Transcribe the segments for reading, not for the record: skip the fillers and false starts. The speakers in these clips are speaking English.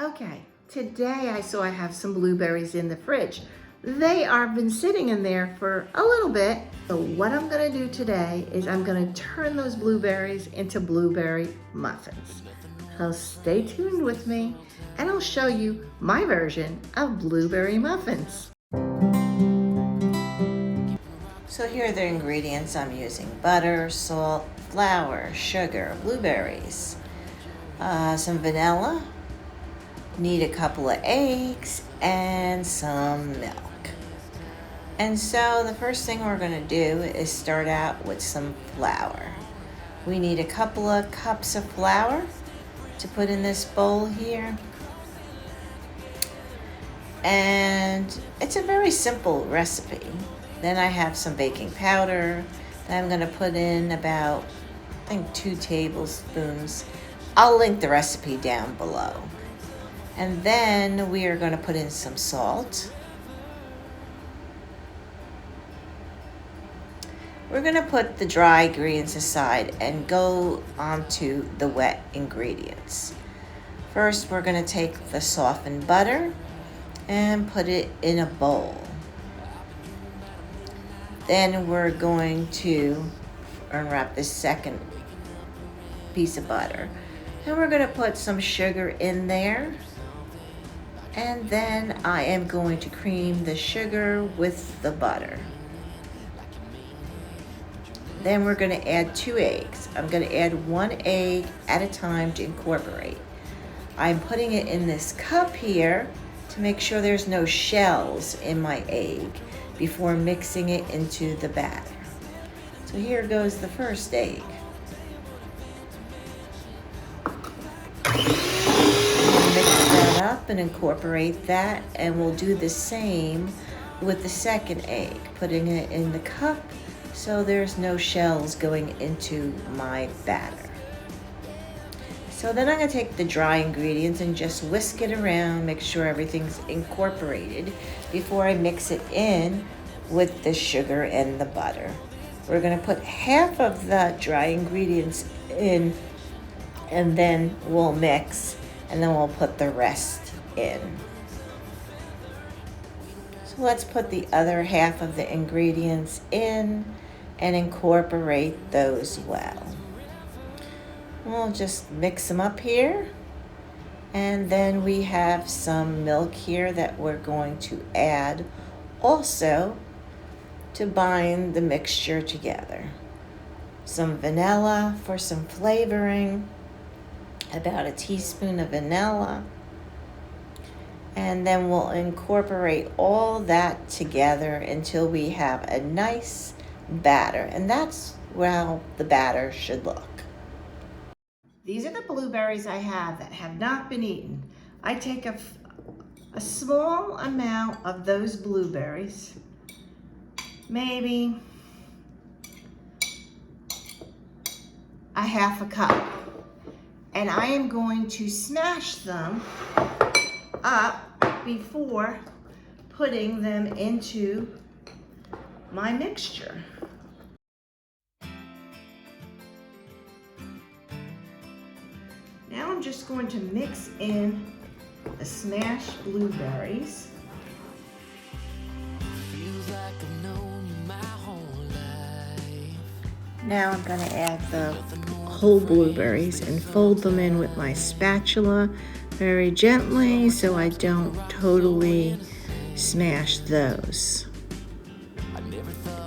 Okay, today I saw I have some blueberries in the fridge. They are been sitting in there for a little bit. So what I'm gonna do today is I'm gonna turn those blueberries into blueberry muffins. So stay tuned with me and I'll show you my version of blueberry muffins. So here are the ingredients I'm using: butter, salt, flour, sugar, blueberries, some vanilla, need a couple of eggs, and some milk. And so the first thing we're going to do is start out with some flour. We need a couple of cups of flour to put in this bowl here. And it's a very simple recipe. Then I have some baking powder that I'm going to put in about, I think, 2 tablespoons. I'll link the recipe down below. And then we are going to put in some salt. We're going to put the dry ingredients aside and go on to the wet ingredients. First, we're going to take the softened butter and put it in a bowl. Then we're going to unwrap the second piece of butter. And we're going to put some sugar in there. And then I am going to cream the sugar with the butter. Then we're going to add 2 eggs. I'm going to add 1 egg at a time to incorporate. I'm putting it in this cup here to make sure there's no shells in my egg before mixing it into the batter. So here goes the first egg. Up and incorporate that, and we'll do the same with the second egg, putting it in the cup so there's no shells going into my batter. So then I'm going to take the dry ingredients and just whisk it around, make sure everything's incorporated before I mix it in with the sugar and the butter. We're going to put half of the dry ingredients in, and then we'll mix, and then we'll put the rest in. So let's put the other half of the ingredients in and incorporate those well. We'll just mix them up here, and then we have some milk here that we're going to add also to bind the mixture together. Some vanilla for some flavoring, about a teaspoon of vanilla, and then we'll incorporate all that together until we have a nice batter, and that's how the batter should look. These are the blueberries I have that have not been eaten. I take a small amount of those blueberries, maybe a half a cup, and I am going to smash them up before putting them into my mixture. Now I'm just going to mix in the smashed blueberries. Now I'm going to add the whole blueberries and fold them in with my spatula very gently so I don't totally smash those.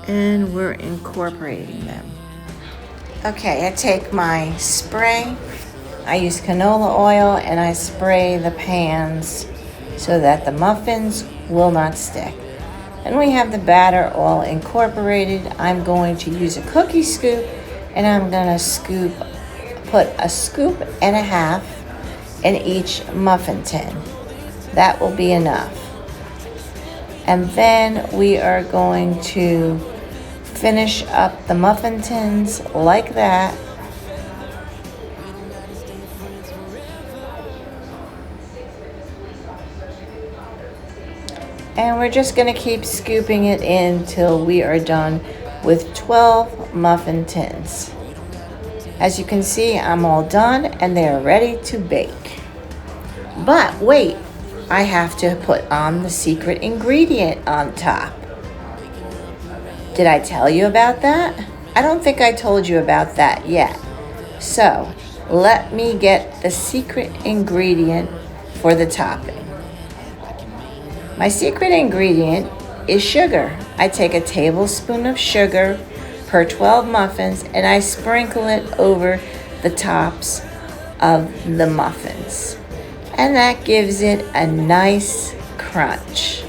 And we're incorporating them. Okay, I take my spray. I use canola oil and I spray the pans so that the muffins will not stick. And we have the batter all incorporated. I'm going to use a cookie scoop, and I'm going to put a scoop and a half in each muffin tin. That will be enough. And then we are going to finish up the muffin tins like that. And we're just going to keep scooping it in till we are done with 12 muffin tins. As you can see, I'm all done and they are ready to bake. But wait, I have to put on the secret ingredient on top. Did I tell you about that? I don't think I told you about that yet. So, let me get the secret ingredient for the topping. My secret ingredient is sugar. I take a tablespoon of sugar per 12 muffins and I sprinkle it over the tops of the muffins. And that gives it a nice crunch.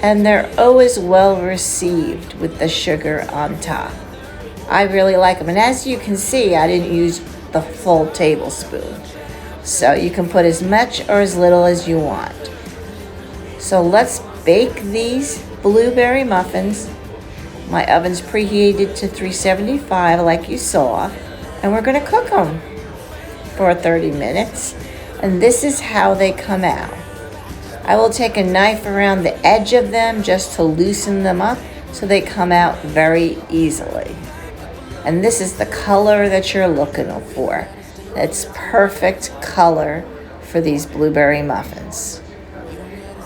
And they're always well received with the sugar on top. I really like them. And as you can see, I didn't use the full tablespoon. So you can put as much or as little as you want. So let's bake these blueberry muffins. My oven's preheated to 375 like you saw. And we're going to cook them for 30 minutes. And this is how they come out. I will take a knife around the edge of them just to loosen them up so they come out very easily. And this is the color that you're looking for. It's perfect color for these blueberry muffins.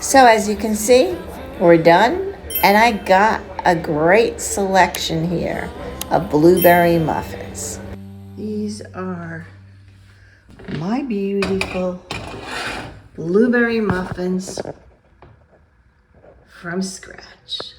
So as you can see, we're done, and I got a great selection here of blueberry muffins. These are my beautiful blueberry muffins from scratch.